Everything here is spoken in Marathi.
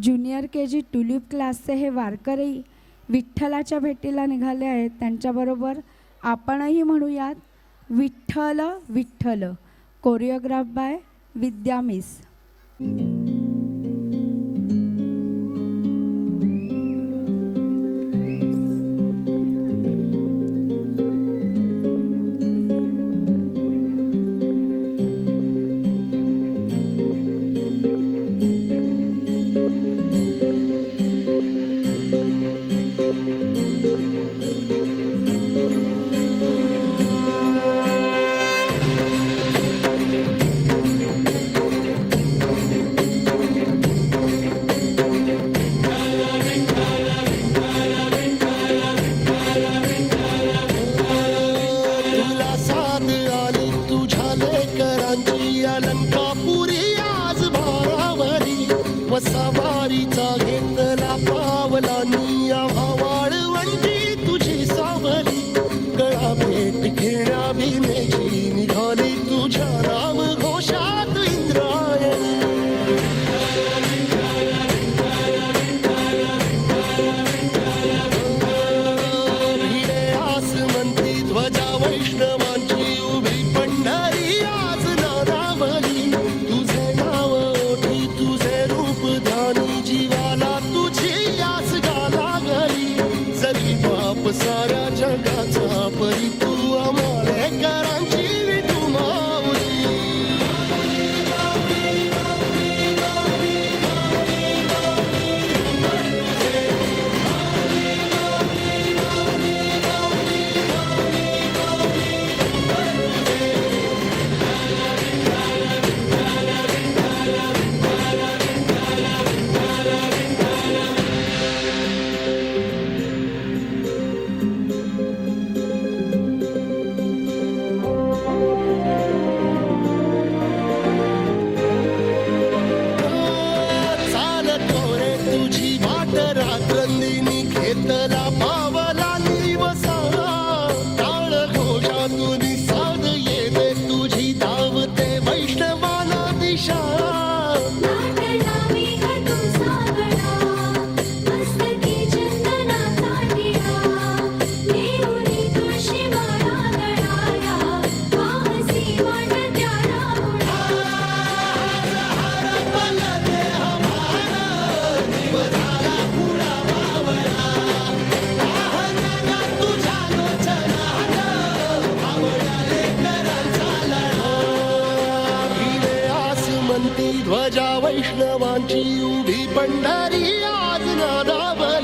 ज्युनियर के-जी ट्युलिप क्लासचे हे वारकरी विठ्ठलाच्या भेटीला निघाले आहेत. त्यांच्याबरोबर आपणही म्हणूयात विठ्ठल विठ्ठल. कोरिओग्राफ बाय विद्या मिस. सवारीचा घेतला पावला निया भावाळ वंजी तुझी सावली गळा भेट घेण्या भीमेची निघाली तुझ्या नाम घोषात इंद्रायणी. भिडे आसमंती ध्वजा वैष्णवांची उभी पंढरी आज नादावली. तुझे नाव ओठी तुझे रूप ध्यानी जीवाला तुझी आस गाला गली. जरी बाप साऱ्या जगाचा परी तू आमालेकरांची विठू माऊली. तुझी वाट रात्रंदिनी घेतला पावला निवसा. टाळ घोषातून साध येते तुझी धावते वैष्णवाला दिशा. ध्वजा वैष्णवांची उभी पंढरी आज नादावली.